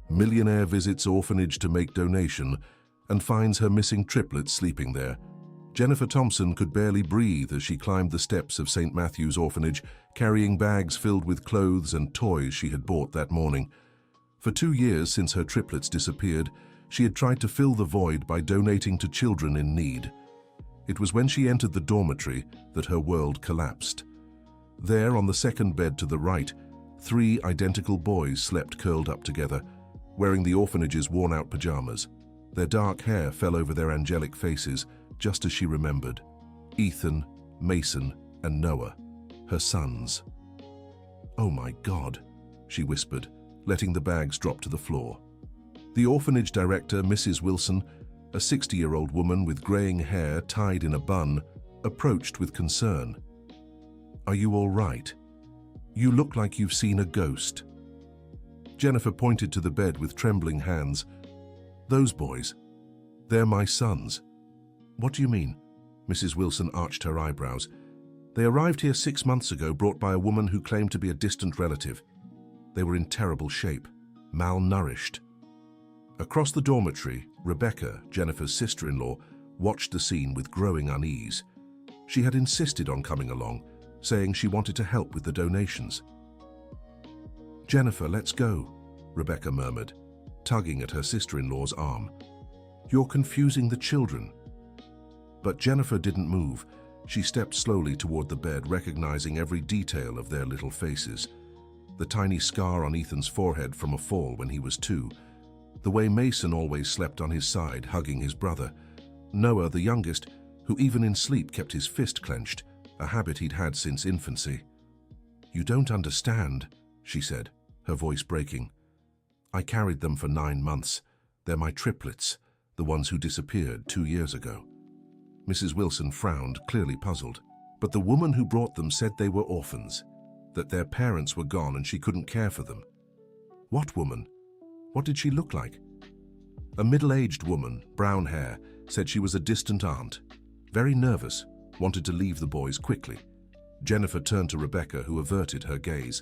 Millionaire visits orphanage to make donation and finds her missing triplets sleeping there. Jennifer Thompson could barely breathe as she climbed the steps of St. Matthew's Orphanage, carrying bags filled with clothes and toys she had bought that morning. For 2 years since her triplets disappeared, she had tried to fill the void by donating to children in need. It was when she entered the dormitory that her world collapsed. There, on the second bed to the right, 3 identical boys slept curled up together, wearing the orphanage's worn-out pajamas. Their dark hair fell over their angelic faces, just as she remembered. Ethan, Mason, and Noah, her sons. "Oh my God," she whispered, letting the bags drop to the floor. The orphanage director, Mrs. Wilson, a 60-year-old woman with graying hair tied in a bun, approached with concern. "Are you all right? You look like you've seen a ghost." Jennifer pointed to the bed with trembling hands. "Those boys, they're my sons." "What do you mean?" Mrs. Wilson arched her eyebrows. "They arrived here 6 months ago, brought by a woman who claimed to be a distant relative. They were in terrible shape, malnourished." Across the dormitory, Rebecca, Jennifer's sister-in-law, watched the scene with growing unease. She had insisted on coming along, saying she wanted to help with the donations. "Jennifer, let's go," Rebecca murmured, tugging at her sister-in-law's arm. "You're confusing the children." But Jennifer didn't move. She stepped slowly toward the bed, recognizing every detail of their little faces. The tiny scar on Ethan's forehead from a fall when he was 2. The way Mason always slept on his side, hugging his brother. Noah, the youngest, who even in sleep kept his fist clenched, a habit he'd had since infancy. "You don't understand," she said, her voice breaking. "I carried them for 9 months. They're my triplets, the ones who disappeared 2 years ago." Mrs. Wilson frowned, clearly puzzled. But the woman who brought them said they were orphans, that their parents were gone and she couldn't care for them. What woman? What did she look like? A middle-aged woman, brown hair, said she was a distant aunt. Very nervous, wanted to leave the boys quickly. Jennifer turned to Rebecca, who averted her gaze.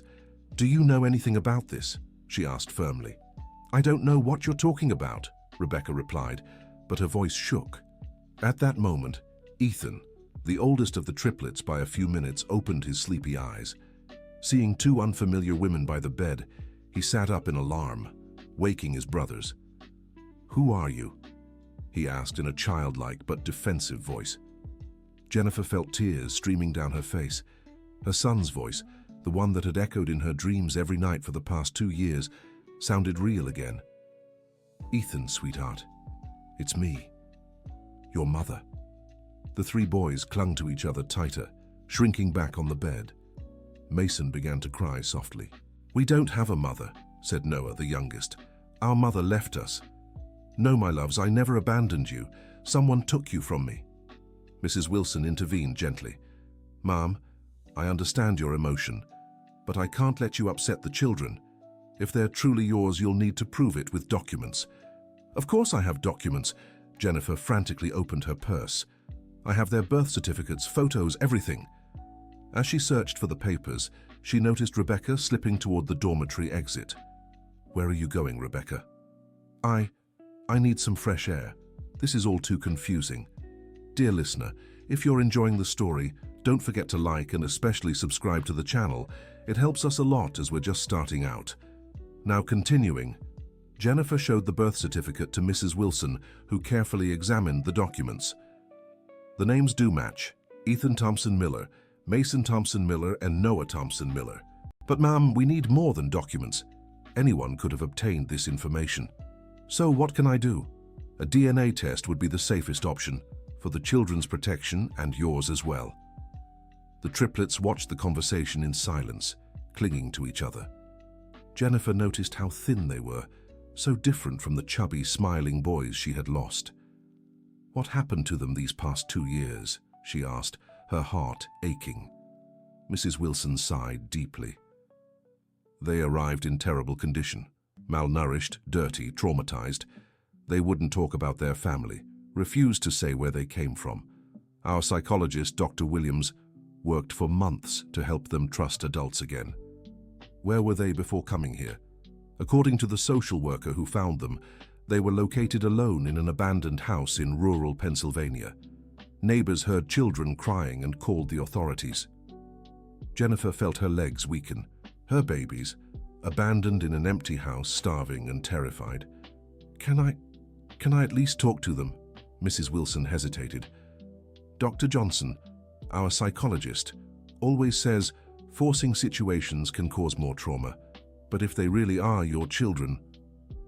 "Do you know anything about this?" she asked firmly. "I don't know what you're talking about," Rebecca replied, but her voice shook. At that moment, Ethan, the oldest of the triplets by a few minutes, opened his sleepy eyes. Seeing 2 unfamiliar women by the bed, he sat up in alarm, waking his brothers. "Who are you?" he asked in a childlike but defensive voice. Jennifer felt tears streaming down her face. Her son's voice, the one that had echoed in her dreams every night for the past 2 years, sounded real again. "Ethan, sweetheart, it's me. Your mother." The 3 boys clung to each other tighter, shrinking back on the bed. Mason began to cry softly. "We don't have a mother," said Noah, the youngest. "Our mother left us." "No, my loves, I never abandoned you. Someone took you from me." Mrs. Wilson intervened gently. "Mom, I understand your emotion, but I can't let you upset the children. If they're truly yours, you'll need to prove it with documents." "Of course I have documents." Jennifer frantically opened her purse. "I have their birth certificates, photos, everything." As she searched for the papers, she noticed Rebecca slipping toward the dormitory exit. "Where are you going, Rebecca?" I need some fresh air. This is all too confusing." Dear listener, if you're enjoying the story, don't forget to like and especially subscribe to the channel. It helps us a lot as we're just starting out. Now continuing, Jennifer showed the birth certificate to Mrs. Wilson, who carefully examined the documents. "The names do match: Ethan Thompson Miller, Mason Thompson Miller, and Noah Thompson Miller. But ma'am, we need more than documents. Anyone could have obtained this information. So what can I do? A DNA test would be the safest option, for the children's protection and yours as well." The triplets watched the conversation in silence, clinging to each other. Jennifer noticed how thin they were, so different from the chubby, smiling boys she had lost. "What happened to them these past 2 years?" she asked, her heart aching. Mrs. Wilson sighed deeply. "They arrived in terrible condition, malnourished, dirty, traumatized. They wouldn't talk about their family, refused to say where they came from. Our psychologist, Dr. Williams, worked for months to help them trust adults again." "Where were they before coming here?" According to the social worker who found them, they were located alone in an abandoned house in rural Pennsylvania. Neighbors heard children crying and called the authorities. Jennifer felt her legs weaken. Her babies, abandoned in an empty house, starving and terrified. Can I at least talk to them? Mrs. Wilson hesitated. Dr. Johnson, our psychologist, always says forcing situations can cause more trauma. But if they really are your children...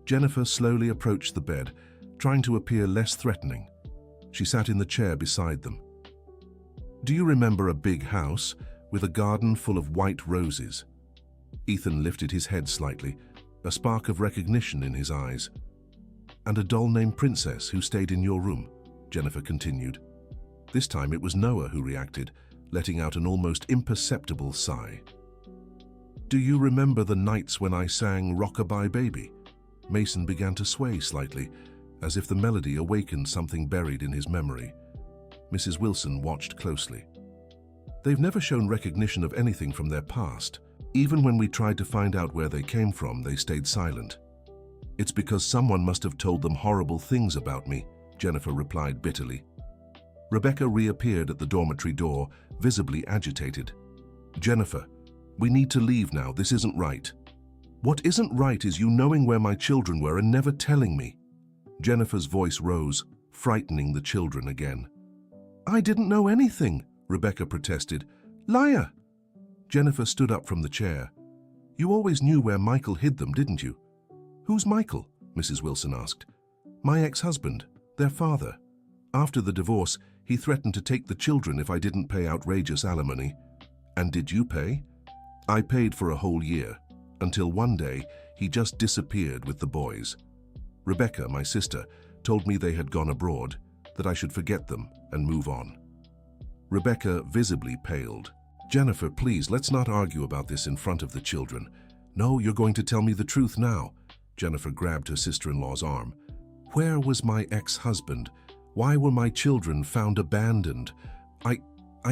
Jennifer slowly approached the bed, trying to appear less threatening. She sat in the chair beside them. Do you remember a big house with a garden full of white roses? Ethan lifted his head slightly, a spark of recognition in his eyes. And a doll named Princess who stayed in your room, Jennifer continued. This time it was Noah who reacted, letting out an almost imperceptible sigh. Do you remember the nights when I sang Rockabye Baby? Mason began to sway slightly, as if the melody awakened something buried in his memory. Mrs. Wilson watched closely. They've never shown recognition of anything from their past. Even when we tried to find out where they came from, they stayed silent. It's because someone must have told them horrible things about me, Jennifer replied bitterly. Rebecca reappeared at the dormitory door, visibly agitated. Jennifer, we need to leave now. This isn't right. What isn't right is you knowing where my children were and never telling me. Jennifer's voice rose, frightening the children again. I didn't know anything, Rebecca protested. Liar! Jennifer stood up from the chair. You always knew where Michael hid them, didn't you? Who's Michael? Mrs. Wilson asked. My ex-husband, their father. After the divorce, he threatened to take the children if I didn't pay outrageous alimony. And did you pay? I paid for a whole year, until one day he just disappeared with the boys. Rebecca, my sister, told me they had gone abroad, that I should forget them and move on. Rebecca visibly paled. Jennifer, please, let's not argue about this in front of the children. No, you're going to tell me the truth now. Jennifer grabbed her sister-in-law's arm. Where was my ex-husband? Why were my children found abandoned? I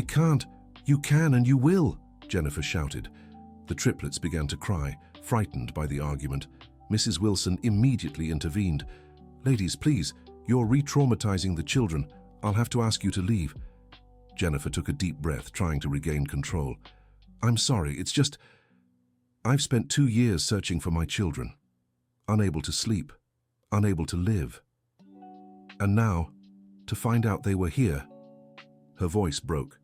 can't. You can and you will, Jennifer shouted. The triplets began to cry, frightened by the argument. Mrs. Wilson immediately intervened. Ladies, please, you're re-traumatizing the children. I'll have to ask you to leave. Jennifer took a deep breath, trying to regain control. I'm sorry, it's just... I've spent 2 years searching for my children. Unable to sleep, unable to live. And now, to find out they were here. Her voice broke.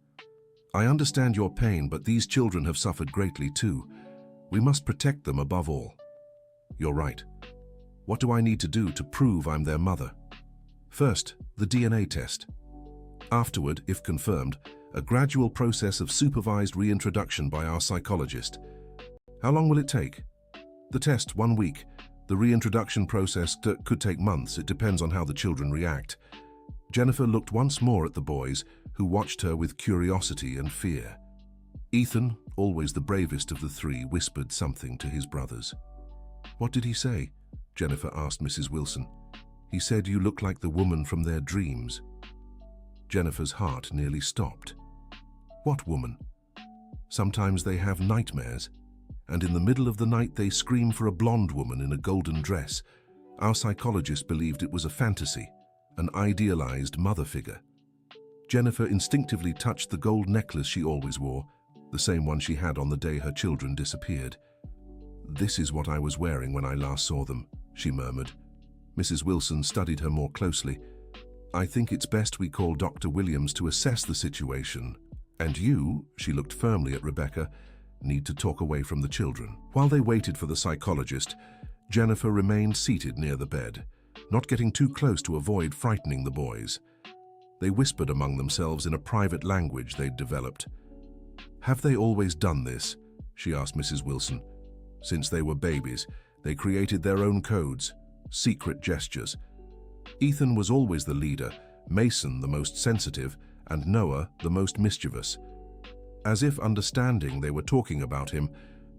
I understand your pain, but these children have suffered greatly too. We must protect them above all. You're right. What do I need to do to prove I'm their mother? First, the DNA test. Afterward, if confirmed, a gradual process of supervised reintroduction by our psychologist. How long will it take? The test, 1 week. The reintroduction process could take months. It depends on how the children react. Jennifer looked once more at the boys, who watched her with curiosity and fear. Ethan, always the bravest of the three, whispered something to his brothers. What did he say? Jennifer asked Mrs. Wilson. He said you look like the woman from their dreams. Jennifer's heart nearly stopped. What woman? Sometimes they have nightmares, and in the middle of the night they scream for a blonde woman in a golden dress. Our psychologist believed it was a fantasy, an idealized mother figure. Jennifer instinctively touched the gold necklace she always wore, the same one she had on the day her children disappeared. This is what I was wearing when I last saw them, she murmured. Mrs. Wilson studied her more closely. I think it's best we call Dr. Williams to assess the situation. And you, she looked firmly at Rebecca, need to talk away from the children. While they waited for the psychologist, Jennifer remained seated near the bed, not getting too close to avoid frightening the boys. They whispered among themselves in a private language they'd developed. Have they always done this? She asked Mrs. Wilson. Since they were babies, they created their own codes, secret gestures. Ethan was always the leader, Mason the most sensitive, and Noah the most mischievous. As if understanding they were talking about him,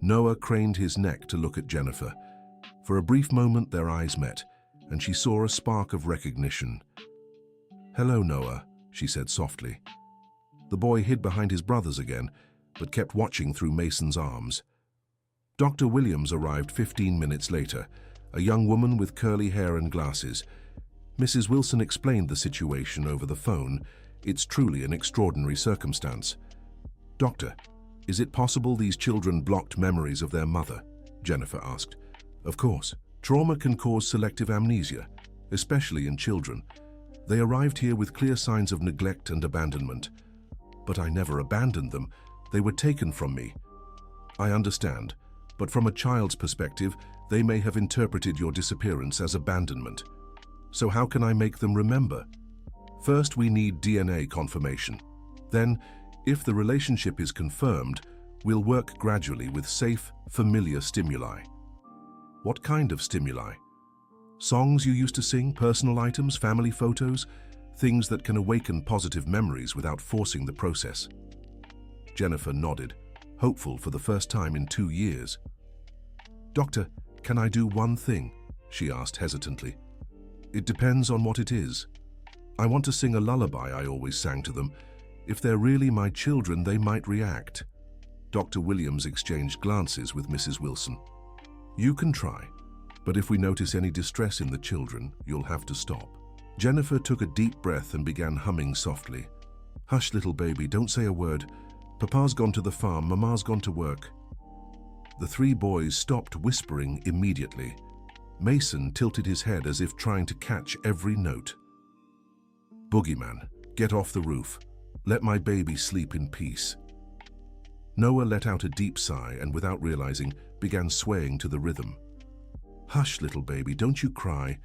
Noah craned his neck to look at Jennifer. For a brief moment their eyes met, and she saw a spark of recognition. Hello, Noah, she said softly. The boy hid behind his brothers again, but kept watching through Mason's arms. Dr. Williams arrived 15 minutes later, a young woman with curly hair and glasses. Mrs. Wilson explained the situation over the phone. It's truly an extraordinary circumstance. Doctor, is it possible these children blocked memories of their mother? Jennifer asked. Of course. Trauma can cause selective amnesia, especially in children. They arrived here with clear signs of neglect and abandonment. But I never abandoned them. They were taken from me. I understand, but from a child's perspective, they may have interpreted your disappearance as abandonment. So how can I make them remember? First, we need DNA confirmation. Then, if the relationship is confirmed, we'll work gradually with safe, familiar stimuli. What kind of stimuli? Songs you used to sing, personal items, family photos, things that can awaken positive memories without forcing the process. Jennifer nodded, hopeful for the first time in 2 years. Doctor, can I do one thing? She asked hesitantly. It depends on what it is. I want to sing a lullaby I always sang to them. If they're really my children, they might react. Dr. Williams exchanged glances with Mrs. Wilson. You can try, but if we notice any distress in the children, you'll have to stop. Jennifer took a deep breath and began humming softly. Hush, little baby, don't say a word. Papa's gone to the farm, Mama's gone to work. The 3 boys stopped whispering immediately. Mason tilted his head as if trying to catch every note. Boogeyman, get off the roof. Let my baby sleep in peace. Noah let out a deep sigh and, without realizing, began swaying to the rhythm. Hush, little baby, don't you cry.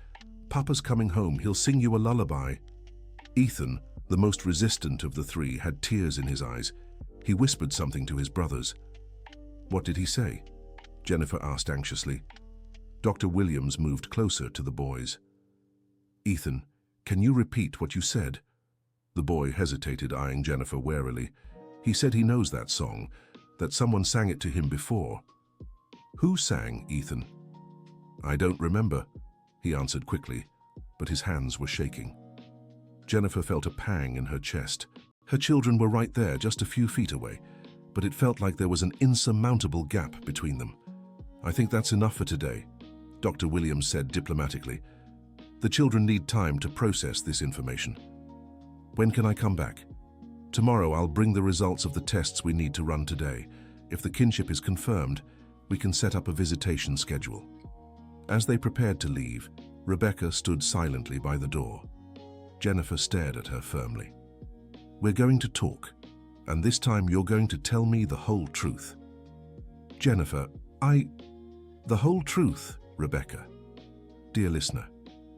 Papa's coming home, he'll sing you a lullaby. Ethan, the most resistant of the 3, had tears in his eyes. He whispered something to his brothers. What did he say? Jennifer asked anxiously. Dr. Williams moved closer to the boys. Ethan, can you repeat what you said? The boy hesitated, eyeing Jennifer warily. He said he knows that song, that someone sang it to him before. Who sang, Ethan? I don't remember, he answered quickly, but his hands were shaking. Jennifer felt a pang in her chest. Her children were right there, just a few feet away, but it felt like there was an insurmountable gap between them. I think that's enough for today, Dr. Williams said diplomatically. The children need time to process this information. When can I come back? Tomorrow I'll bring the results of the tests we need to run today. If the kinship is confirmed, we can set up a visitation schedule. As they prepared to leave, Rebecca stood silently by the door. Jennifer stared at her firmly. We're going to talk, and this time you're going to tell me the whole truth. Jennifer, The whole truth, Rebecca. Dear listener,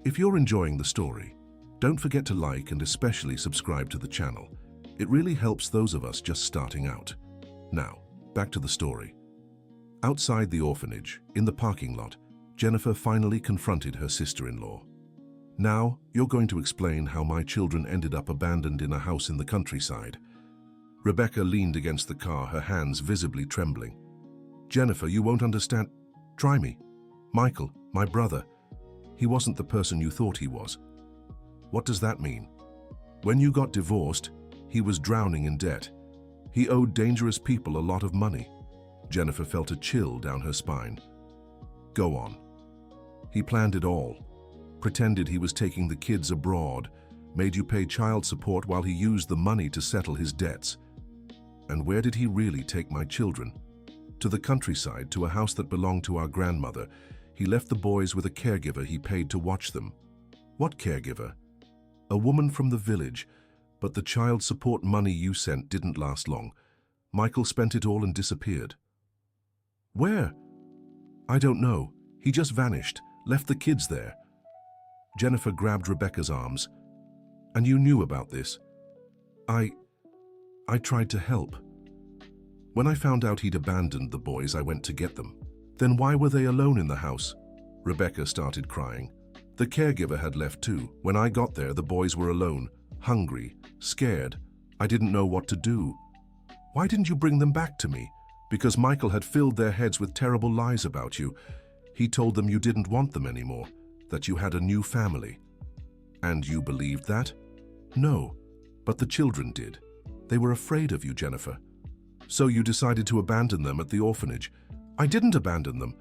if you're enjoying the story, don't forget to like and especially subscribe to the channel. It really helps those of us just starting out. Now, back to the story. Outside the orphanage, in the parking lot, Jennifer finally confronted her sister-in-law. Now, you're going to explain how my children ended up abandoned in a house in the countryside. Rebecca leaned against the car, her hands visibly trembling. Jennifer, you won't understand. Try me. Michael, my brother. He wasn't the person you thought he was. What does that mean? When you got divorced, he was drowning in debt. He owed dangerous people a lot of money. Jennifer felt a chill down her spine. Go on. He planned it all. Pretended he was taking the kids abroad, made you pay child support while he used the money to settle his debts. And where did he really take my children? To the countryside, to a house that belonged to our grandmother. He left the boys with a caregiver he paid to watch them. What caregiver? A woman from the village, but the child support money you sent didn't last long. Michael spent it all and disappeared. Where? I don't know. He just vanished, left the kids there. Jennifer grabbed Rebecca's arms. And you knew about this? I tried to help. When I found out he'd abandoned the boys, I went to get them. Then why were they alone in the house? Rebecca started crying. The caregiver had left too. When I got there, the boys were alone, hungry, scared. I didn't know what to do. Why didn't you bring them back to me? Because Michael had filled their heads with terrible lies about you. He told them you didn't want them anymore, that you had a new family. And you believed that? No, but the children did. They were afraid of you, Jennifer. So you decided to abandon them at the orphanage. I didn't abandon them.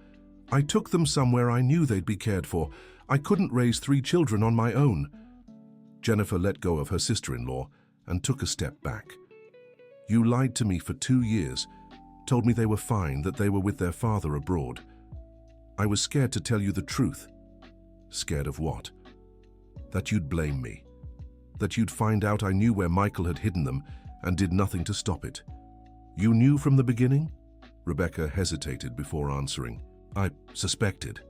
I took them somewhere I knew they'd be cared for. I couldn't raise 3 children on my own. Jennifer let go of her sister-in-law and took a step back. You lied to me for 2 years, told me they were fine, that they were with their father abroad. I was scared to tell you the truth. Scared of what? That you'd blame me. That you'd find out I knew where Michael had hidden them and did nothing to stop it. You knew from the beginning? Rebecca hesitated before answering. I suspected.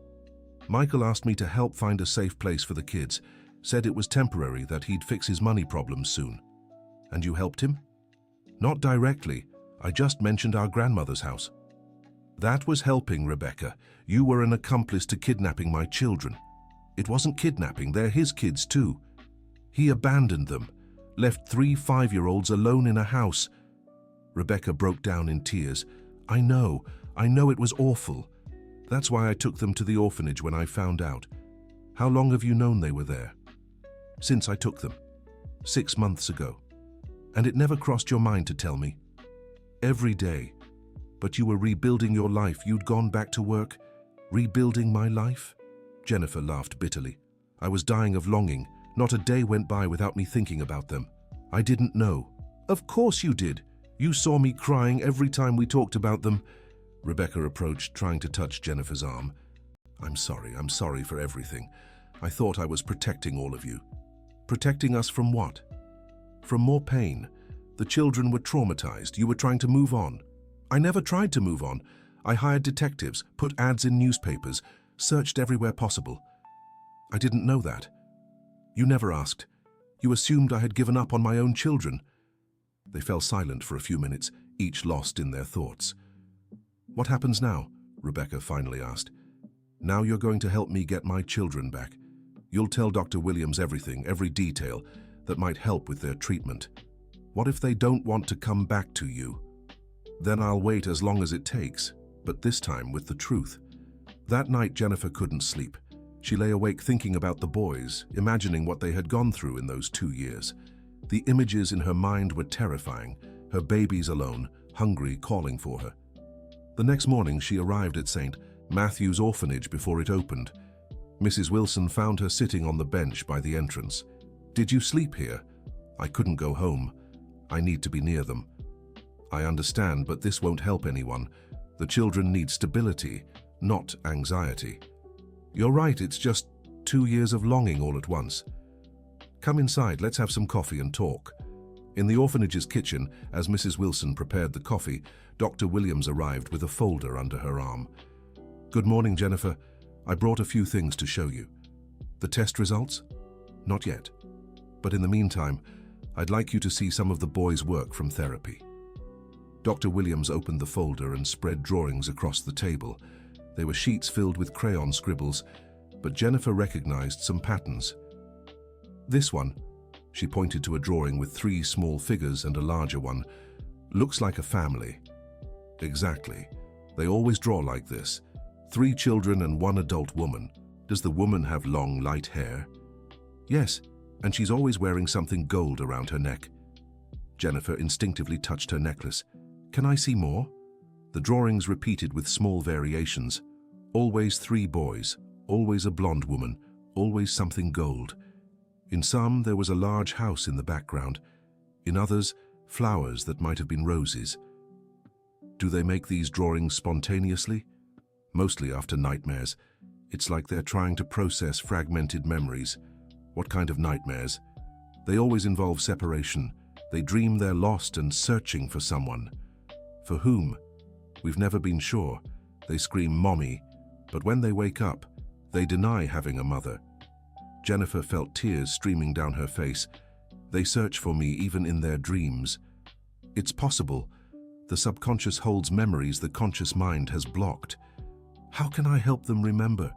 Michael asked me to help find a safe place for the kids, said it was temporary, that he'd fix his money problems soon. And you helped him? Not directly. I just mentioned our grandmother's house. That was helping, Rebecca. You were an accomplice to kidnapping my children. It wasn't kidnapping, they're his kids too. He abandoned them, left 3 5-year-olds alone in a house. Rebecca broke down in tears. I know it was awful. That's why I took them to the orphanage when I found out. How long have you known they were there? Since I took them. 6 months ago. And it never crossed your mind to tell me. Every day. But you were rebuilding your life. You'd gone back to work. Rebuilding my life? Jennifer laughed bitterly. I was dying of longing. Not a day went by without me thinking about them. I didn't know. Of course you did. You saw me crying every time we talked about them. Rebecca approached, trying to touch Jennifer's arm. I'm sorry for everything. I thought I was protecting all of you. Protecting us from what? From more pain. The children were traumatized. You were trying to move on. I never tried to move on. I hired detectives, put ads in newspapers, searched everywhere possible. I didn't know that. You never asked. You assumed I had given up on my own children. They fell silent for a few minutes, each lost in their thoughts. What happens now? Rebecca finally asked. Now you're going to help me get my children back. You'll tell Dr. Williams everything, every detail, that might help with their treatment. What if they don't want to come back to you? Then I'll wait as long as it takes, but this time with the truth. That night Jennifer couldn't sleep. She lay awake thinking about the boys, imagining what they had gone through in those 2 years. The images in her mind were terrifying, her babies alone, hungry, calling for her. The next morning she arrived at St. Matthew's Orphanage before it opened. Mrs. Wilson found her sitting on the bench by the entrance. Did you sleep here? I couldn't go home. I need to be near them. I understand, but this won't help anyone. The children need stability, not anxiety. You're right, it's just 2 years of longing all at once. Come inside, let's have some coffee and talk. In the orphanage's kitchen, as Mrs. Wilson prepared the coffee, Dr. Williams arrived with a folder under her arm. Good morning, Jennifer. I brought a few things to show you. The test results? Not yet. But in the meantime, I'd like you to see some of the boys' work from therapy. Dr. Williams opened the folder and spread drawings across the table. They were sheets filled with crayon scribbles, but Jennifer recognized some patterns. This one, she pointed to a drawing with 3 small figures and a larger one, looks like a family. Exactly. They always draw like this. 3 children and 1 adult woman. Does the woman have long, light hair? Yes, and she's always wearing something gold around her neck. Jennifer instinctively touched her necklace. Can I see more? The drawings repeated with small variations. Always 3 boys, always a blonde woman, always something gold. In some, there was a large house in the background. In others, flowers that might have been roses. Do they make these drawings spontaneously? Mostly after nightmares. It's like they're trying to process fragmented memories. What kind of nightmares? They always involve separation. They dream they're lost and searching for someone. For whom? We've never been sure. They scream, "Mommy," but when they wake up, they deny having a mother. Jennifer felt tears streaming down her face. They search for me even in their dreams. It's possible. The subconscious holds memories the conscious mind has blocked. How can I help them remember?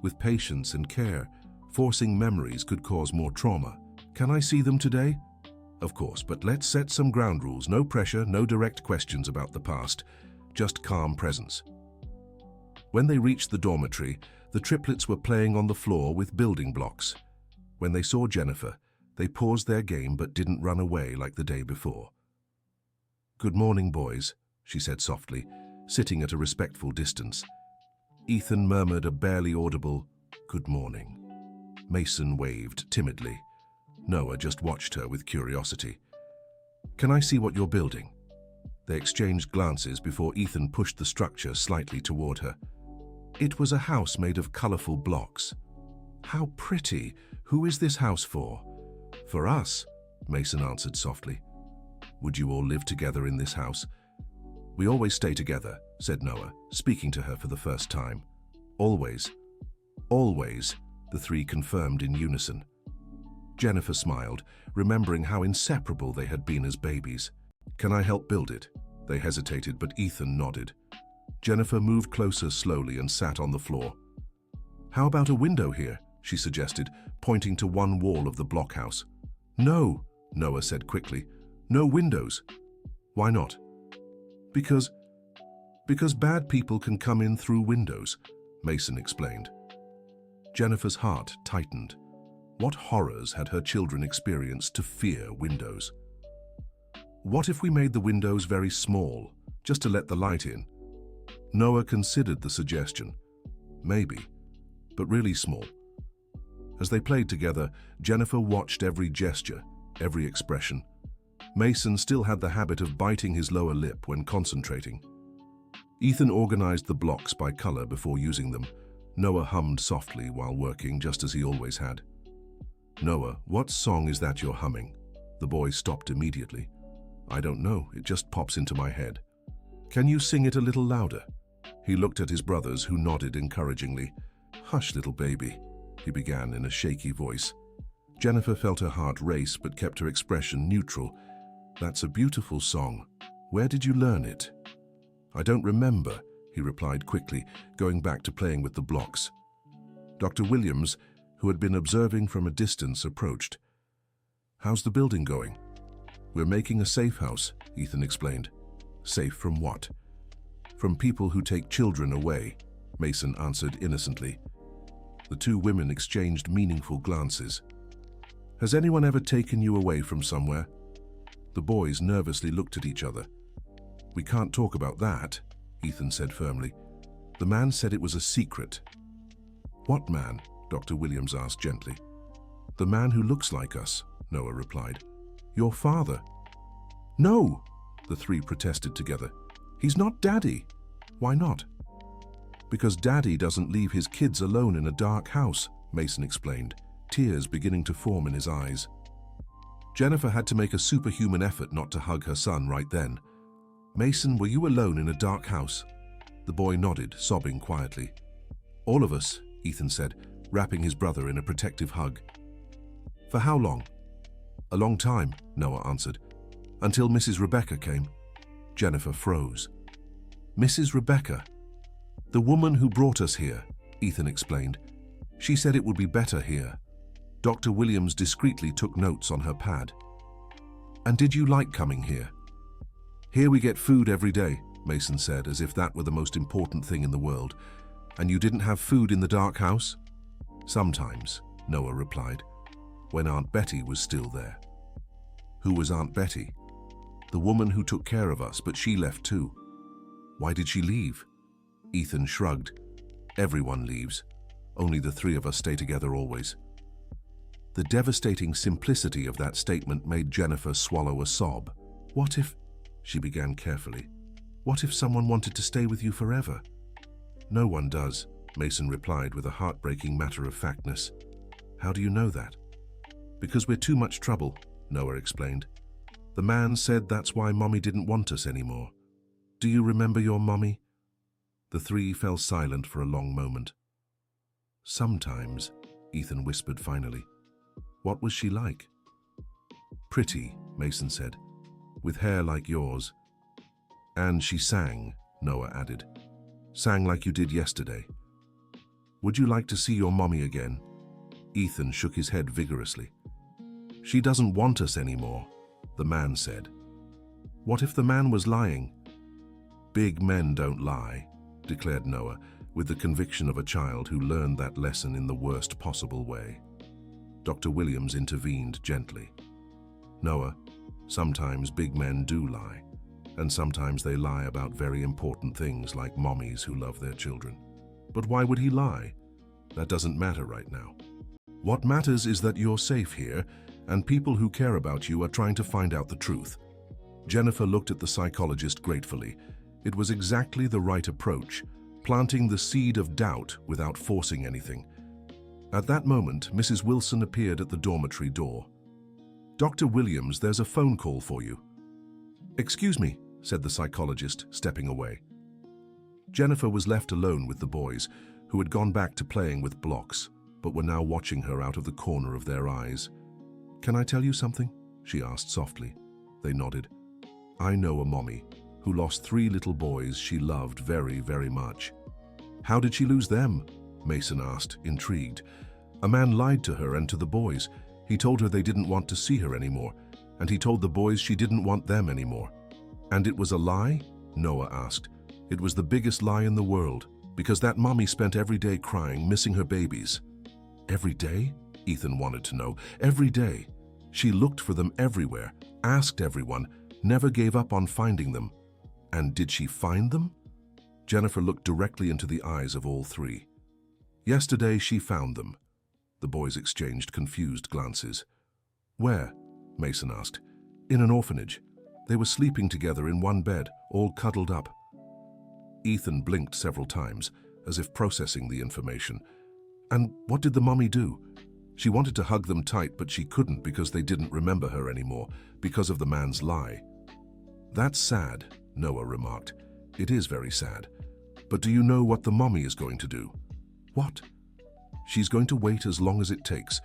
With patience and care, forcing memories could cause more trauma. Can I see them today? Of course, but let's set some ground rules. No pressure, no direct questions about the past. Just calm presence. When they reached the dormitory, the triplets were playing on the floor with building blocks. When they saw Jennifer, they paused their game but didn't run away like the day before. "Good morning, boys," she said softly, sitting at a respectful distance. Ethan murmured a barely audible, "Good morning." Mason waved timidly. Noah just watched her with curiosity. "Can I see what you're building?" They exchanged glances before Ethan pushed the structure slightly toward her. It was a house made of colorful blocks. "How pretty! Who is this house for?" "For us," Mason answered softly. "Would you all live together in this house?" "We always stay together," said Noah, speaking to her for the first time. "Always." "Always," the three confirmed in unison. Jennifer smiled, remembering how inseparable they had been as babies. "Can I help build it?" They hesitated, but Ethan nodded. Jennifer moved closer slowly and sat on the floor. "How about a window here?" she suggested, pointing to one wall of the blockhouse. "No," Noah said quickly. "No windows." "Why not?" Because bad people can come in through windows," Mason explained. Jennifer's heart tightened. What horrors had her children experienced to fear windows? "What if we made the windows very small, just to let the light in?" Noah considered the suggestion. Maybe, but really small. As they played together, Jennifer watched every gesture, every expression. Mason still had the habit of biting his lower lip when concentrating. Ethan organized the blocks by color before using them. Noah hummed softly while working, just as he always had. "Noah, what song is that you're humming?" The boy stopped immediately. "I don't know, it just pops into my head." "Can you sing it a little louder?" He looked at his brothers, who nodded encouragingly. "Hush, little baby," he began in a shaky voice. Jennifer felt her heart race but kept her expression neutral. "That's a beautiful song. Where did you learn it?" "I don't remember," he replied quickly, going back to playing with the blocks. Dr. Williams, who had been observing from a distance, approached. "How's the building going?" "We're making a safe house," Ethan explained. "Safe from what?" "From people who take children away," Mason answered innocently. The two women exchanged meaningful glances. "Has anyone ever taken you away from somewhere?" The boys nervously looked at each other. "We can't talk about that," Ethan said firmly. "The man said it was a secret." "What man?" Dr. Williams asked gently. "The man who looks like us," Noah replied. "Your father." "No!" the three protested together. "He's not Daddy." "Why not?" "Because Daddy doesn't leave his kids alone in a dark house," Mason explained, tears beginning to form in his eyes. Jennifer had to make a superhuman effort not to hug her son right then. "Mason, were you alone in a dark house?" The boy nodded, sobbing quietly. "All of us," Ethan said, wrapping his brother in a protective hug. "For how long?" "A long time," Noah answered. "Until Mrs. Rebecca came." Jennifer froze. "Mrs. Rebecca?" "The woman who brought us here," Ethan explained. "She said it would be better here." Dr. Williams discreetly took notes on her pad. "And did you like coming here?" "Here we get food every day," Mason said, as if that were the most important thing in the world. "And you didn't have food in the dark house?" "Sometimes," Noah replied, "when Aunt Betty was still there." "Who was Aunt Betty?" "The woman who took care of us, but she left too." "Why did she leave?" Ethan shrugged. "Everyone leaves. Only the three of us stay together always." The devastating simplicity of that statement made Jennifer swallow a sob. "What if—" she began carefully. "What if someone wanted to stay with you forever?" "No one does," Mason replied with a heartbreaking matter-of-factness. "How do you know that?" "Because we're too much trouble," Noah explained. "The man said that's why Mommy didn't want us anymore. Do you remember your Mommy?" The three fell silent for a long moment. "Sometimes," Ethan whispered finally. "What was she like?" "Pretty," Mason said, "with hair like yours." "And she sang," Noah added. "Sang like you did yesterday." "Would you like to see your mommy again?" Ethan shook his head vigorously. "She doesn't want us anymore," the man said. "What if the man was lying?" "Big men don't lie," declared Noah, with the conviction of a child who learned that lesson in the worst possible way. Dr. Williams intervened gently. "Noah, sometimes big men do lie. And sometimes they lie about very important things like mommies who love their children. But why would he lie? That doesn't matter right now. What matters is that you're safe here, and people who care about you are trying to find out the truth. Jennifer looked at the psychologist gratefully. It was exactly the right approach, planting the seed of doubt without forcing anything. At that moment, Mrs. Wilson appeared at the dormitory door. "Dr. Williams, there's a phone call for you." "Excuse me," said the psychologist, stepping away. Jennifer was left alone with the boys, who had gone back to playing with blocks, but were now watching her out of the corner of their eyes. "Can I tell you something?" she asked softly. They nodded. "I know a mommy who lost 3 little boys she loved very, very much." "How did she lose them?" Mason asked, intrigued. "A man lied to her and to the boys. He told her they didn't want to see her anymore, and he told the boys she didn't want them anymore." "And it was a lie?" Noah asked. "It was the biggest lie in the world, because that mommy spent every day crying, missing her babies." "Every day?" Ethan wanted to know. "Every day. She looked for them everywhere, asked everyone, never gave up on finding them." "And did she find them?" Jennifer looked directly into the eyes of all 3. "Yesterday she found them." The boys exchanged confused glances. "Where?" Mason asked. "In an orphanage. They were sleeping together in one bed, all cuddled up." Ethan blinked several times, as if processing the information. "And what did the mommy do?" "She wanted to hug them tight, but she couldn't because they didn't remember her anymore, because of the man's lie." "That's sad," Noah remarked. "It is very sad. But do you know what the mommy is going to do?" "What?" "She's going to wait as long as it takes.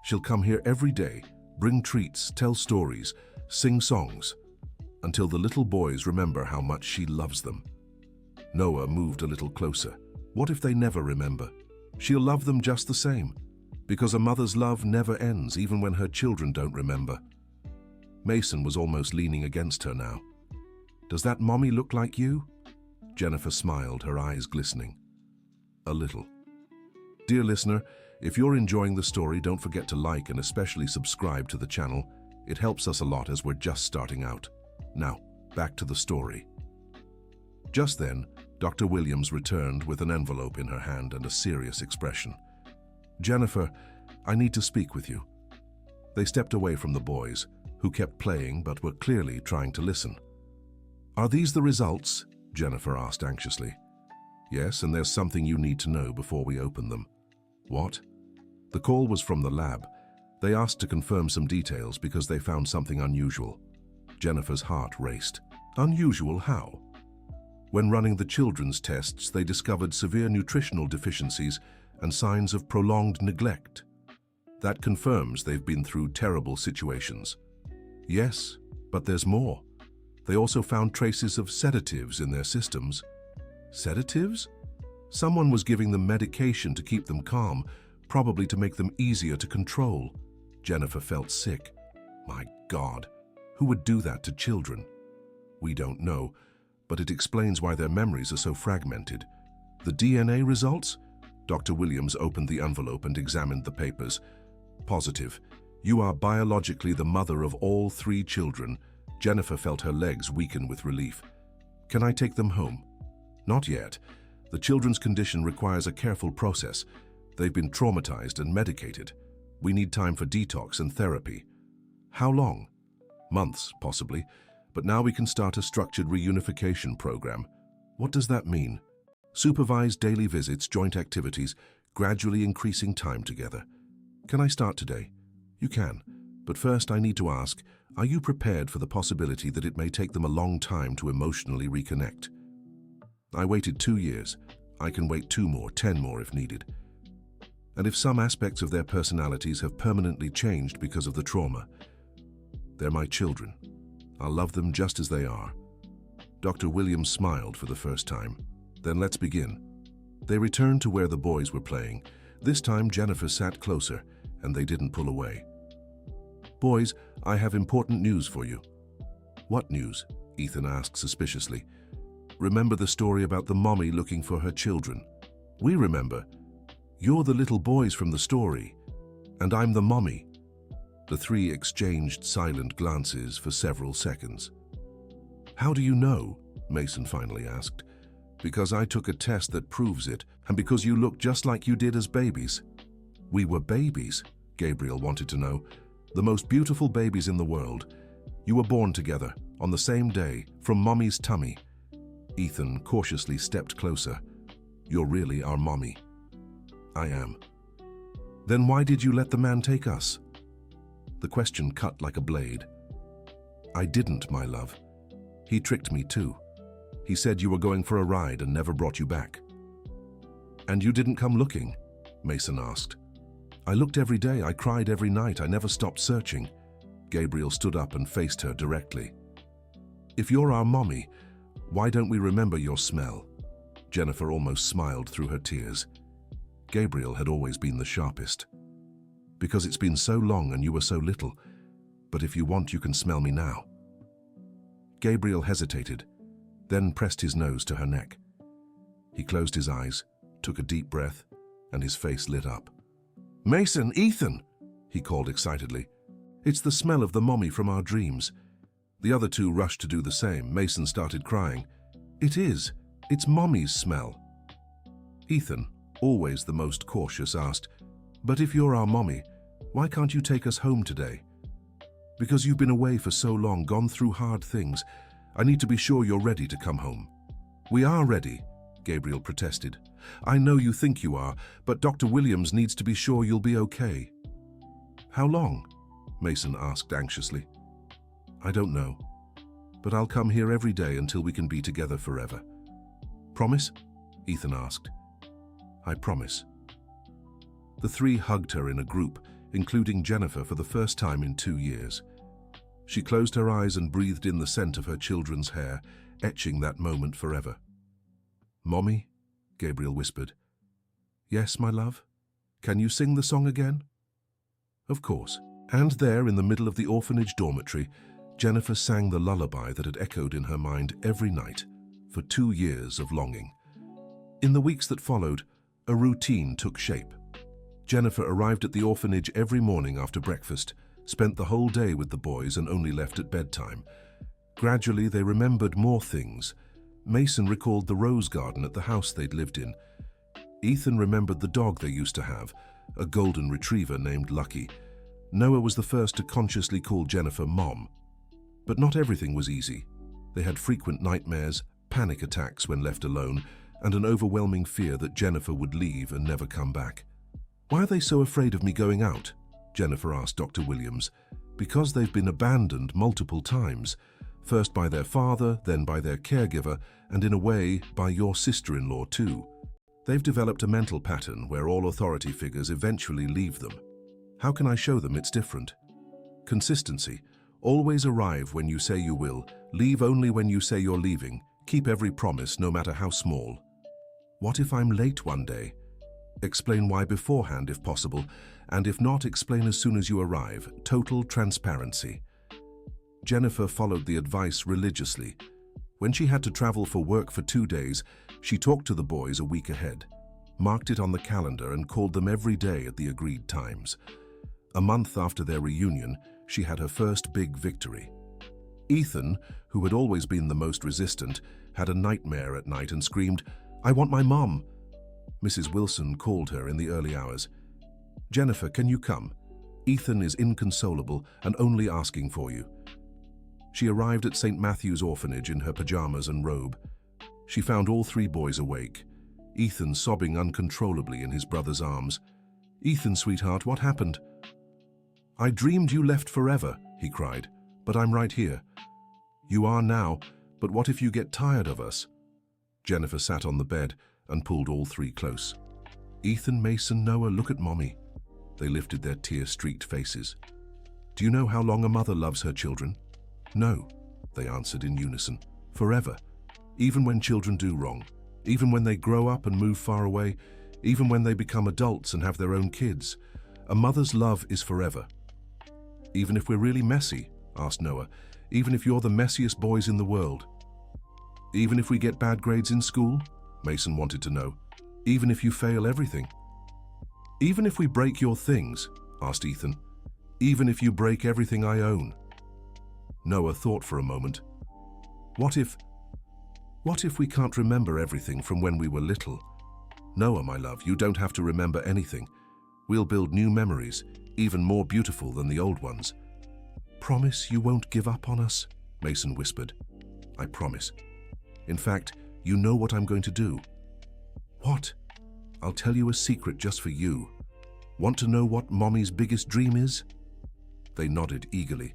She'll come here every day, bring treats, tell stories, sing songs, until the little boys remember how much she loves them." Noah moved a little closer. "What if they never remember? She'll love them just the same, because a mother's love never ends, even when her children don't remember." Mason was almost leaning against her now. "Does that mommy look like you?" Jennifer smiled, her eyes glistening. "A little." Dear listener, if you're enjoying the story, don't forget to like and especially subscribe to the channel. It helps us a lot as we're just starting out. Now, back to the story. Just then, Dr. Williams returned with an envelope in her hand and a serious expression. "Jennifer, I need to speak with you." They stepped away from the boys, who kept playing but were clearly trying to listen. "Are these the results?" Jennifer asked anxiously. "Yes, and there's something you need to know before we open them." "What?" "The call was from the lab. They asked to confirm some details because they found something unusual." Jennifer's heart raced. "Unusual how?" "When running the children's tests, they discovered severe nutritional deficiencies and signs of prolonged neglect. That confirms they've been through terrible situations." "Yes, but there's more. They also found traces of sedatives in their systems." "Sedatives?" "Someone was giving them medication to keep them calm, probably to make them easier to control." Jennifer felt sick. My God, who would do that to children? "We don't know, but it explains why their memories are so fragmented." "The DNA results?" Dr. Williams opened the envelope and examined the papers. "Positive. You are biologically the mother of all 3 children." Jennifer felt her legs weaken with relief. "Can I take them home?" "Not yet. The children's condition requires a careful process. They've been traumatized and medicated. We need time for detox and therapy." "How long?" "Months, possibly. But now we can start a structured reunification program." "What does that mean?" "Supervised daily visits, joint activities, gradually increasing time together." "Can I start today?" "You can. But first I need to ask, are you prepared for the possibility that it may take them a long time to emotionally reconnect?" "I waited 2 years. I can wait 2 more, 10 more if needed." "And if some aspects of their personalities have permanently changed because of the trauma?" "They're my children. I'll love them just as they are." Dr. Williams smiled for the first time. "Then let's begin." They returned to where the boys were playing. This time Jennifer sat closer, and they didn't pull away. "Boys, I have important news for you." "What news?" Ethan asked suspiciously. "Remember the story about the mommy looking for her children?" "We remember. You're the little boys from the story, and I'm the mommy." The 3 exchanged silent glances for several seconds. How do you know? Mason finally asked. Because I took a test that proves it, and because you look just like you did as babies. We were babies, Gabriel wanted to know. The most beautiful babies in the world. You were born together, on the same day, from Mommy's tummy. Ethan cautiously stepped closer. You're really our mommy. I am. Then why did you let the man take us? The question cut like a blade. I didn't, my love. He tricked me too. He said you were going for a ride and never brought you back. And you didn't come looking? Mason asked. I looked every day, I cried every night, I never stopped searching. Gabriel stood up and faced her directly. If you're our mommy, why don't we remember your smell? Jennifer almost smiled through her tears. Gabriel had always been the sharpest. Because it's been so long and you were so little, but if you want, you can smell me now. Gabriel hesitated, then pressed his nose to her neck. He closed his eyes, took a deep breath, and his face lit up. Mason, Ethan, he called excitedly. It's the smell of the mommy from our dreams. The other two rushed to do the same. Mason started crying. It is. It's mommy's smell. Ethan, always the most cautious, asked, But if you're our mommy, why can't you take us home today? Because you've been away for so long, gone through hard things. I need to be sure you're ready to come home. We are ready, Gabriel protested. I know you think you are, but Dr. Williams needs to be sure you'll be okay. How long? Mason asked anxiously. I don't know, but I'll come here every day until we can be together forever. Promise? Ethan asked. I promise. The three hugged her in a group, including Jennifer for the first time in 2 years. She closed her eyes and breathed in the scent of her children's hair, etching that moment forever. Mommy? Gabriel whispered. Yes, my love? Can you sing the song again? Of course. And there, in the middle of the orphanage dormitory, Jennifer sang the lullaby that had echoed in her mind every night for 2 years of longing. In the weeks that followed, a routine took shape. Jennifer arrived at the orphanage every morning after breakfast, spent the whole day with the boys and only left at bedtime. Gradually, they remembered more things. Mason recalled the rose garden at the house they'd lived in. Ethan remembered the dog they used to have, a golden retriever named Lucky. Noah was the first to consciously call Jennifer Mom. But not everything was easy. They had frequent nightmares, panic attacks when left alone, and an overwhelming fear that Jennifer would leave and never come back. Why are they so afraid of me going out? Jennifer asked Dr. Williams. Because they've been abandoned multiple times, first by their father, then by their caregiver, and in a way, by your sister-in-law too. They've developed a mental pattern where all authority figures eventually leave them. How can I show them it's different? Consistency. Always arrive when you say you will, leave only when you say you're leaving, keep every promise no matter how small. What if I'm late one day? Explain why beforehand if possible, and if not, explain as soon as you arrive. Total transparency. Jennifer followed the advice religiously. When she had to travel for work for 2 days, she talked to the boys a week ahead, marked it on the calendar and called them every day at the agreed times. A month after their reunion, she had her first big victory. Ethan, who had always been the most resistant, had a nightmare at night and screamed, "I want my mom." Mrs. Wilson called her in the early hours. "Jennifer, can you come? Ethan is inconsolable and only asking for you." She arrived at St. Matthew's Orphanage in her pajamas and robe. She found all 3 boys awake, Ethan sobbing uncontrollably in his brother's arms. "Ethan, sweetheart, what happened?" "I dreamed you left forever," he cried, "but I'm right here." "You are now, but what if you get tired of us?" Jennifer sat on the bed and pulled all 3 close. "Ethan, Mason, Noah, look at Mommy." They lifted their tear-streaked faces. "Do you know how long a mother loves her children?" "No," they answered in unison. "Forever. Even when children do wrong, even when they grow up and move far away, even when they become adults and have their own kids. A mother's love is forever." "Even if we're really messy?" asked Noah. "Even if you're the messiest boys in the world?" "Even if we get bad grades in school?" Mason wanted to know. "Even if you fail everything?" "Even if we break your things?" asked Ethan. "Even if you break everything I own?" Noah thought for a moment. What if... What if we can't remember everything from when we were little? Noah, my love, you don't have to remember anything. We'll build new memories, even more beautiful than the old ones. Promise you won't give up on us? Mason whispered. I promise. In fact, you know what I'm going to do. What? I'll tell you a secret just for you. Want to know what Mommy's biggest dream is? They nodded eagerly.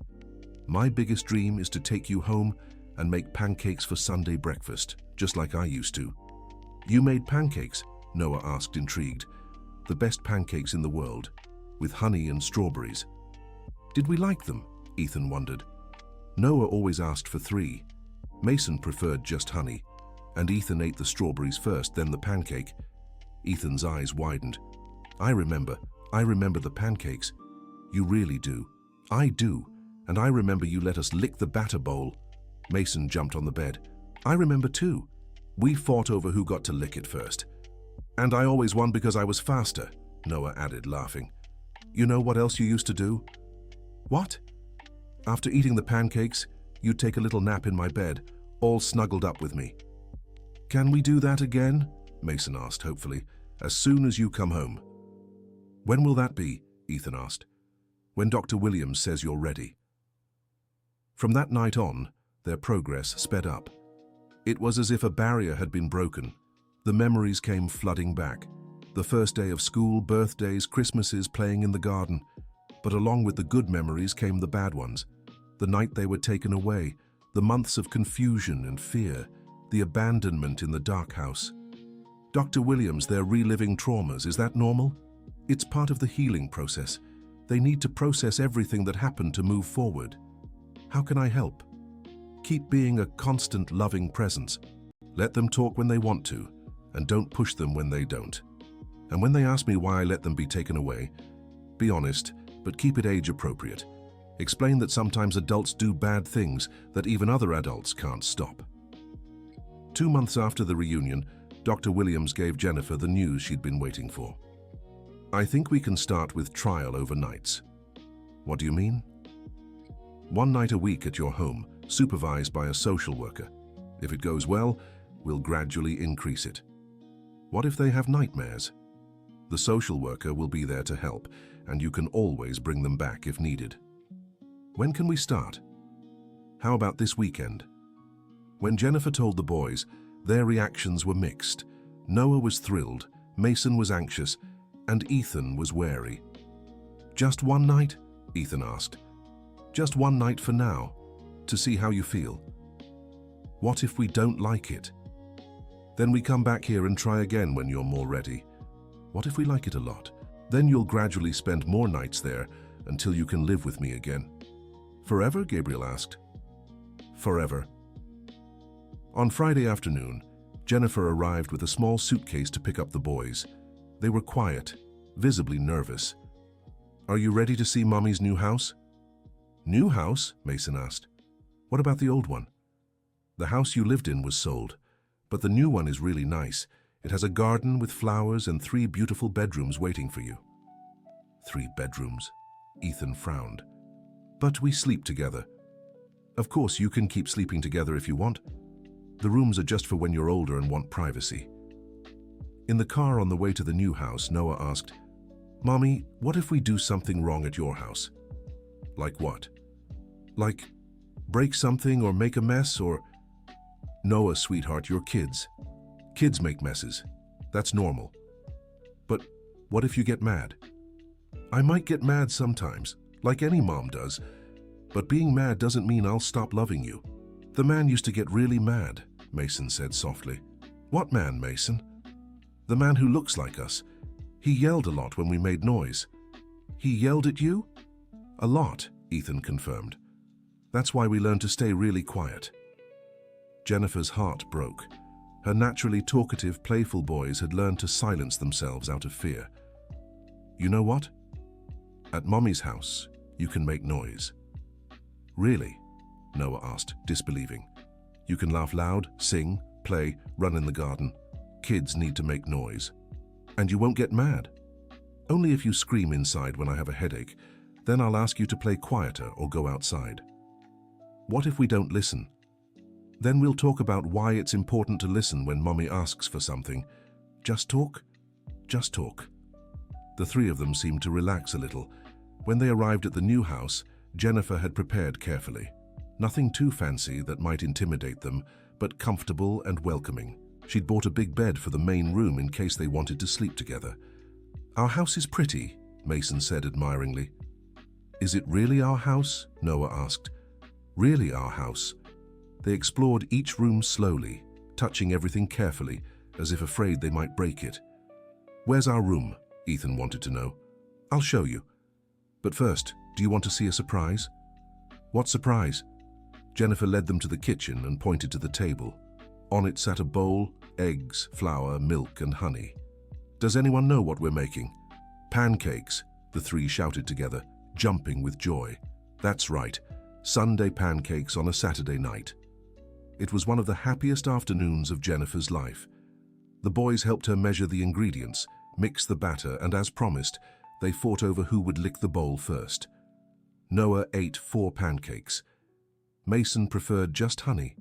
My biggest dream is to take you home and make pancakes for Sunday breakfast, just like I used to. You made pancakes? Noah asked, intrigued. The best pancakes in the world, with honey and strawberries. Did we like them? Ethan wondered. Noah always asked for 3. Mason preferred just honey, and Ethan ate the strawberries first, then the pancake. Ethan's eyes widened. I remember the pancakes. You really do. I do, and I remember you let us lick the batter bowl. Mason jumped on the bed. I remember too. We fought over who got to lick it first. And I always won because I was faster, Noah added, laughing. You know what else you used to do? What? After eating the pancakes, you'd take a little nap in my bed, all snuggled up with me. Can we do that again? Mason asked hopefully. As soon as you come home. When will that be? Ethan asked. When Dr. Williams says you're ready. From that night on, their progress sped up. It was as if a barrier had been broken. The memories came flooding back. The first day of school, birthdays, Christmases, playing in the garden. But along with the good memories came the bad ones. The night they were taken away, the months of confusion and fear, the abandonment in the dark house. Dr. Williams, they're reliving traumas. Is that normal? It's part of the healing process. They need to process everything that happened to move forward. How can I help? Keep being a constant, loving presence. Let them talk when they want to, and don't push them when they don't. And when they ask me why I let them be taken away, be honest, but keep it age appropriate. Explain that sometimes adults do bad things that even other adults can't stop. 2 months after the reunion, Dr. Williams gave Jennifer the news she'd been waiting for. I think we can start with trial overnights. What do you mean? 1 night a week at your home, supervised by a social worker. If it goes well, we'll gradually increase it. What if they have nightmares? The social worker will be there to help, and you can always bring them back if needed. When can we start? How about this weekend? When Jennifer told the boys, their reactions were mixed. Noah was thrilled, Mason was anxious, and Ethan was wary. Just 1 night? Ethan asked. Just 1 night for now, to see how you feel. What if we don't like it? Then we come back here and try again when you're more ready. What if we like it a lot? Then you'll gradually spend more nights there until you can live with me again. Forever? Gabriel asked. Forever. On Friday afternoon, Jennifer arrived with a small suitcase to pick up the boys. They were quiet, visibly nervous. Are you ready to see Mommy's new house? New house? Mason asked. What about the old one? The house you lived in was sold, but the new one is really nice. It has a garden with flowers and 3 beautiful bedrooms waiting for you. 3 bedrooms? Ethan frowned. But we sleep together. Of course, you can keep sleeping together if you want. The rooms are just for when you're older and want privacy. In the car on the way to the new house, Noah asked, Mommy, what if we do something wrong at your house? Like what? Like break something or make a mess or... Noah, sweetheart, you're kids. Kids make messes. That's normal. But what if you get mad? I might get mad sometimes, like any mom does, but being mad doesn't mean I'll stop loving you. The man used to get really mad, Mason said softly. What man, Mason? The man who looks like us. He yelled a lot when we made noise. He yelled at you? A lot, Ethan confirmed. That's why we learned to stay really quiet. Jennifer's heart broke. Her naturally talkative, playful boys had learned to silence themselves out of fear. You know what? At Mommy's house, you can make noise. Really? Noah asked, disbelieving. You can laugh loud, sing, play, run in the garden. Kids need to make noise. And you won't get mad. Only if you scream inside when I have a headache, then I'll ask you to play quieter or go outside. What if we don't listen? Then we'll talk about why it's important to listen when Mommy asks for something. Just talk? Just talk. The three of them seemed to relax a little. When they arrived at the new house, Jennifer had prepared carefully. Nothing too fancy that might intimidate them, but comfortable and welcoming. She'd bought a big bed for the main room in case they wanted to sleep together. "Our house is pretty," Mason said admiringly. "Is it really our house?" Noah asked. "Really our house." They explored each room slowly, touching everything carefully, as if afraid they might break it. "Where's our room?" Ethan wanted to know. "I'll show you. But first, do you want to see a surprise?" "What surprise?" Jennifer led them to the kitchen and pointed to the table. On it sat a bowl, eggs, flour, milk, and honey. "Does anyone know what we're making?" "Pancakes," the three shouted together, jumping with joy. "That's right, Sunday pancakes on a Saturday night." It was one of the happiest afternoons of Jennifer's life. The boys helped her measure the ingredients, mix the batter, and as promised, they fought over who would lick the bowl first. Noah ate 4 pancakes. Mason preferred just honey.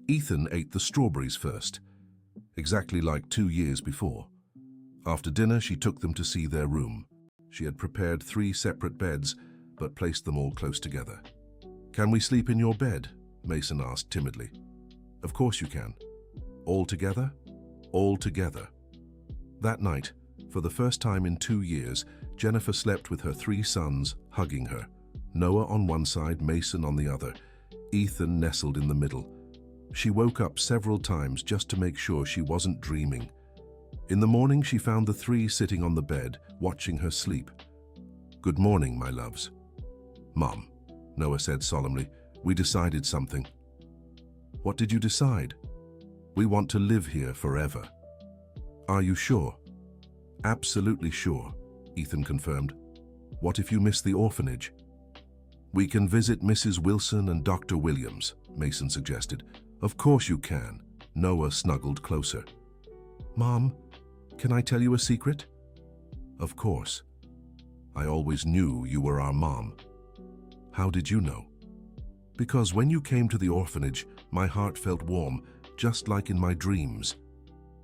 Ethan ate the strawberries first, exactly like 2 years before. After dinner, she took them to see their room. She had prepared 3 separate beds, but placed them all close together. "Can we sleep in your bed?" Mason asked timidly. "Of course you can." "All together?" "All together." That night, for the first time in 2 years, Jennifer slept with her 3 sons hugging her. Noah on one side, Mason on the other. Ethan nestled in the middle. She woke up several times just to make sure she wasn't dreaming. In the morning, she found the 3 sitting on the bed, watching her sleep. "Good morning, my loves." "Mom," Noah said solemnly, "we decided something." "What did you decide?" "We want to live here forever." "Are you sure?" "Absolutely sure," Ethan confirmed. "What if you miss the orphanage?" "We can visit Mrs. Wilson and Dr. Williams," Mason suggested. "Of course you can." Noah snuggled closer. "Mom, can I tell you a secret?" "Of course. I always knew you were our mom." "How did you know?" "Because when you came to the orphanage, my heart felt warm, just like in my dreams."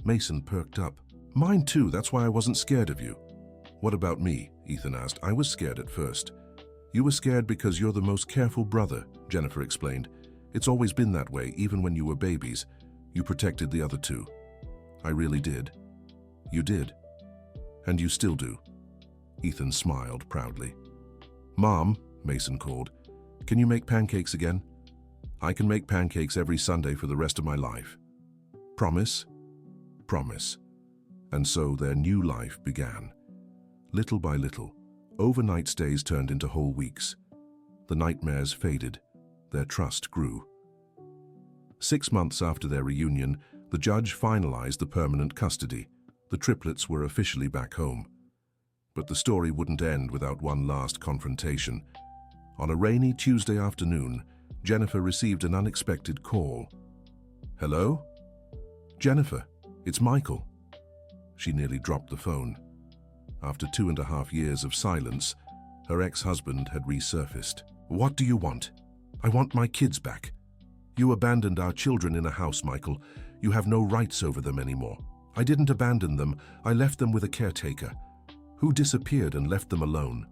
Mason perked up. "Mine too, that's why I wasn't scared of you." "What about me?" Ethan asked. "I was scared at first." "You were scared because you're the most careful brother," Jennifer explained. "It's always been that way, even when you were babies. You protected the other 2. "I really did." "You did. And you still do." Ethan smiled proudly. "Mom," Mason called, "can you make pancakes again?" "I can make pancakes every Sunday for the rest of my life." "Promise?" "Promise." And so their new life began. Little by little, overnight stays turned into whole weeks. The nightmares faded. Their trust grew. 6 months after their reunion, the judge finalized the permanent custody. The triplets were officially back home. But the story wouldn't end without one last confrontation. On a rainy Tuesday afternoon, Jennifer received an unexpected call. "Hello?" "Jennifer, it's Michael." She nearly dropped the phone. After 2.5 years of silence, her ex-husband had resurfaced. "What do you want?" "I want my kids back." "You abandoned our children in a house, Michael. You have no rights over them anymore." "I didn't abandon them. I left them with a caretaker." "Who disappeared and left them alone?"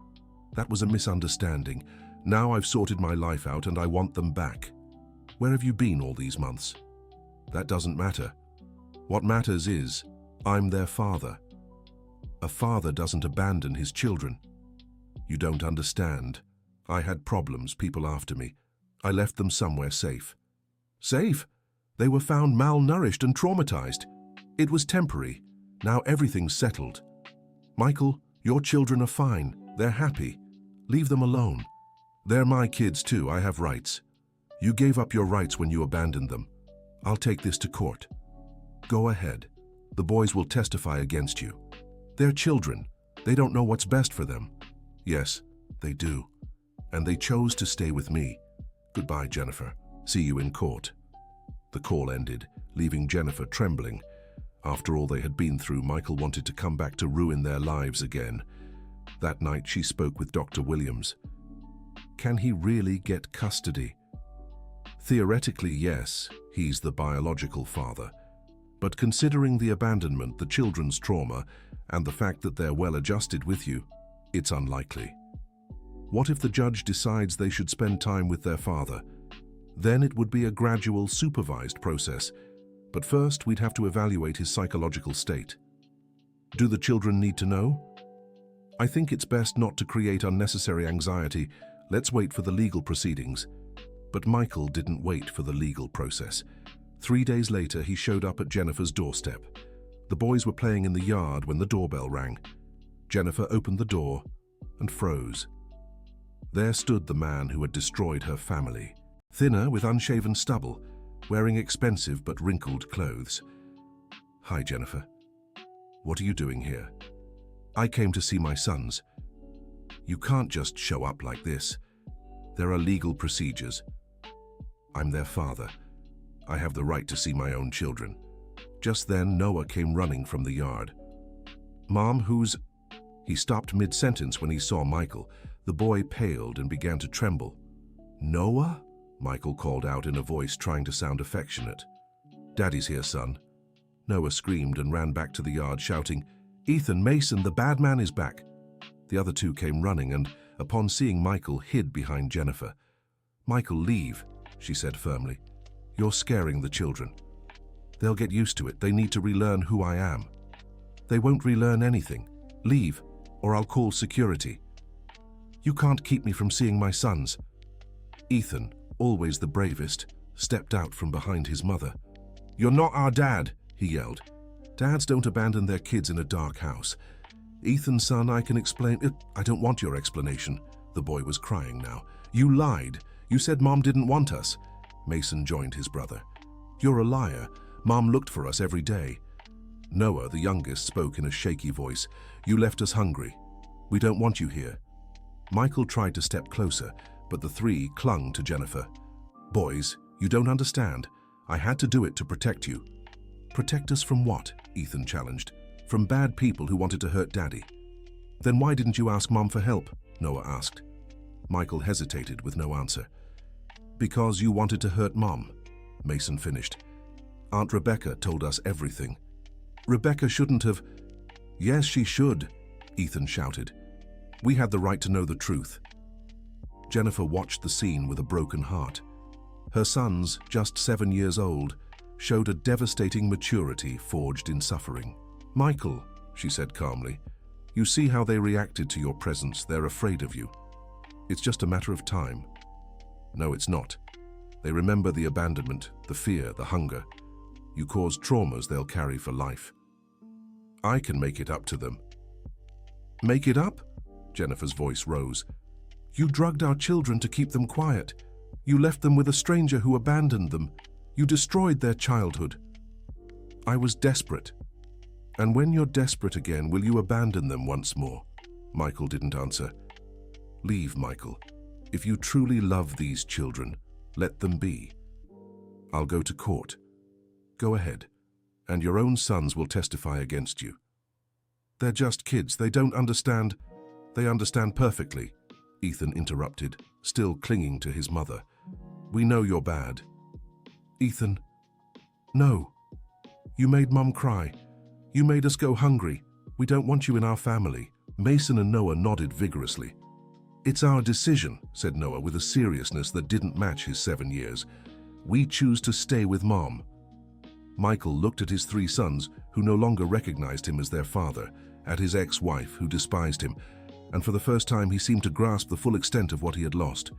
"That was a misunderstanding. Now I've sorted my life out and I want them back." "Where have you been all these months?" "That doesn't matter. What matters is, I'm their father." "A father doesn't abandon his children." "You don't understand. I had problems, people after me. I left them somewhere safe." "Safe? They were found malnourished and traumatized. It was temporary. Now everything's settled." "Michael, your children are fine. They're happy. Leave them alone." "They're my kids too. I have rights." "You gave up your rights when you abandoned them. I'll take this to court." "Go ahead. The boys will testify against you." "They're children. They don't know what's best for them." "Yes, they do. And they chose to stay with me. Goodbye, Jennifer. See you in court." The call ended, leaving Jennifer trembling. After all they had been through, Michael wanted to come back to ruin their lives again. That night she spoke with Dr. Williams. Can he really get custody? Theoretically, yes, he's the biological father. But considering the abandonment, the children's trauma, and the fact that they're well adjusted with you, it's unlikely. What if the judge decides they should spend time with their father? Then it would be a gradual, supervised process. But first, we'd have to evaluate his psychological state. Do the children need to know? I think it's best not to create unnecessary anxiety. Let's wait for the legal proceedings. But Michael didn't wait for the legal process. 3 days later, he showed up at Jennifer's doorstep. The boys were playing in the yard when the doorbell rang. Jennifer opened the door and froze. There stood the man who had destroyed her family, thinner with unshaven stubble, wearing expensive but wrinkled clothes. "Hi, Jennifer. What are you doing here?" "I came to see my sons." "You can't just show up like this. There are legal procedures." "I'm their father. I have the right to see my own children." Just then, Noah came running from the yard. "Mom, who's—" He stopped mid-sentence when he saw Michael. The boy paled and began to tremble. "Noah?" Michael called out in a voice trying to sound affectionate. "Daddy's here, son." Noah screamed and ran back to the yard, shouting, "Ethan, Mason, the bad man is back." The other two came running and, upon seeing Michael, hid behind Jennifer. "Michael, leave," she said firmly. "You're scaring the children. They'll get used to it. They need to relearn who I am." "They won't relearn anything. Leave, or I'll call security." "You can't keep me from seeing my sons." Ethan, always the bravest, stepped out from behind his mother. "You're not our dad," he yelled. "Dads don't abandon their kids in a dark house." "Ethan, son, I can explain it." "I don't want your explanation." The boy was crying now. "You lied. You said Mom didn't want us." Mason joined his brother. "You're a liar. Mom looked for us every day." Noah, the youngest, spoke in a shaky voice. "You left us hungry. We don't want you here." Michael tried to step closer, but the three clung to Jennifer. "Boys, you don't understand. I had to do it to protect you." "Protect us from what?" Ethan challenged. "From bad people who wanted to hurt Daddy." "Then why didn't you ask Mom for help?" Noah asked. Michael hesitated with no answer. "Because you wanted to hurt Mom," Mason finished. "Aunt Rebecca told us everything." "Rebecca shouldn't have—" "Yes, she should," Ethan shouted. "We had the right to know the truth." Jennifer watched the scene with a broken heart. Her sons, just 7 years old, showed a devastating maturity forged in suffering. "Michael," she said calmly, "you see how they reacted to your presence. They're afraid of you. It's just a matter of time." "No, it's not. They remember the abandonment, the fear, the hunger. You caused traumas they'll carry for life. I can make it up to them." "Make it up?" Jennifer's voice rose. "You drugged our children to keep them quiet. You left them with a stranger who abandoned them. You destroyed their childhood." "I was desperate." "And when you're desperate again, will you abandon them once more?" Michael didn't answer. "Leave, Michael. If you truly love these children, let them be. I'll go to court. Go ahead, and your own sons will testify against you." "They're just kids. They don't understand." "They understand perfectly," Ethan interrupted, still clinging to his mother. "We know you're bad." "Ethan, no. You made Mom cry. You made us go hungry. We don't want you in our family." Mason and Noah nodded vigorously. "It's our decision," said Noah with a seriousness that didn't match his 7 years. "We choose to stay with Mom." Michael looked at his 3 sons, who no longer recognized him as their father, at his ex-wife, who despised him, and for the first time he seemed to grasp the full extent of what he had lost.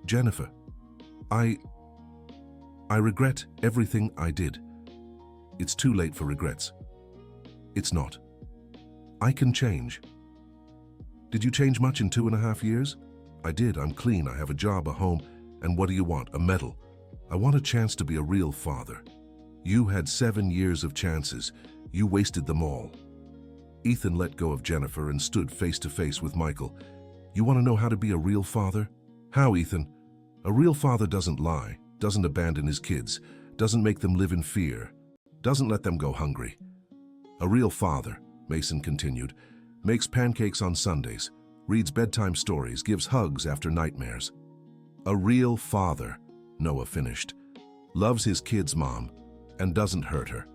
"Jennifer, I regret everything I did. It's too late for regrets." "It's not. I can change." "Did you change much in 2.5 years?" "I did. I'm clean. I have a job, a home, and what do you want? A medal. I want a chance to be a real father." "You had 7 years of chances. You wasted them all." Ethan let go of Jennifer and stood face to face with Michael. "You want to know how to be a real father?" "How, Ethan?" "A real father doesn't lie, doesn't abandon his kids, doesn't make them live in fear, doesn't let them go hungry. A real father," Mason continued, "makes pancakes on Sundays, reads bedtime stories, gives hugs after nightmares." "A real father," Noah finished. Loves his kids, Mom, and doesn't hurt her.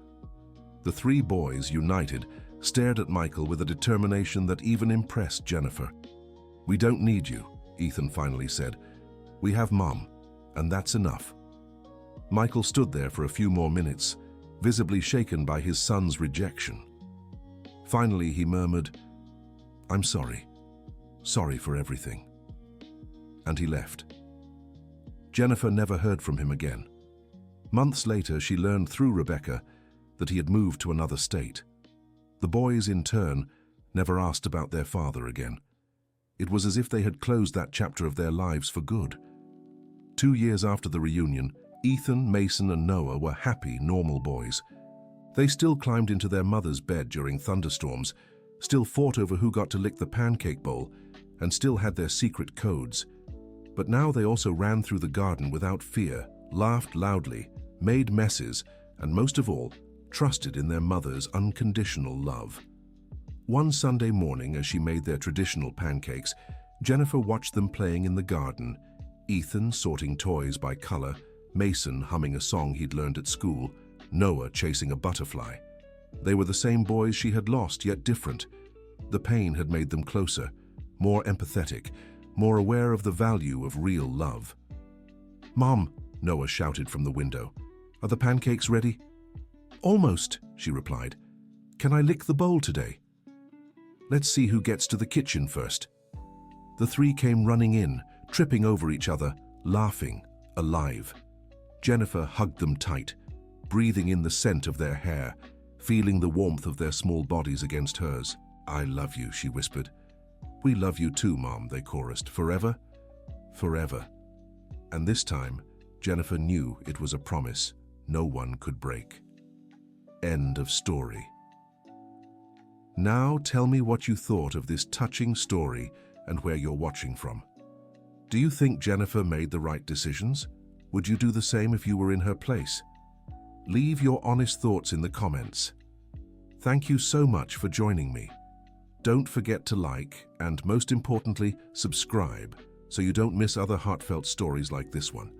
The three boys, united, stared at Michael with a determination that even impressed Jennifer. We don't need you, Ethan finally said. We have Mom, and that's enough. Michael stood there for a few more minutes, visibly shaken by his son's rejection. Finally, he murmured, I'm sorry. Sorry for everything. And he left. Jennifer never heard from him again. Months later, she learned through Rebecca that he had moved to another state. The boys, in turn, never asked about their father again. It was as if they had closed that chapter of their lives for good. 2 years after the reunion, Ethan, Mason, and Noah were happy, normal boys. They still climbed into their mother's bed during thunderstorms, still fought over who got to lick the pancake bowl, and still had their secret codes. But now they also ran through the garden without fear, laughed loudly, made messes, and most of all, trusted in their mother's unconditional love. One Sunday morning, as she made their traditional pancakes, Jennifer watched them playing in the garden, Ethan sorting toys by color, Mason humming a song he'd learned at school, Noah chasing a butterfly. They were the same boys she had lost, yet different. The pain had made them closer, more empathetic, more aware of the value of real love. Mom, Noah shouted from the window. Are the pancakes ready? Almost, she replied. Can I lick the bowl today? Let's see who gets to the kitchen first. The three came running in, tripping over each other, laughing, alive. Jennifer hugged them tight, breathing in the scent of their hair, feeling the warmth of their small bodies against hers. I love you, she whispered. We love you too, Mom, they chorused. Forever? Forever. And this time, Jennifer knew it was a promise no one could break. End of story. Now tell me what you thought of this touching story and where you're watching from. Do you think Jennifer made the right decisions? Would you do the same if you were in her place? Leave your honest thoughts in the comments. Thank you so much for joining me. Don't forget to like and, most importantly, subscribe so you don't miss other heartfelt stories like this one.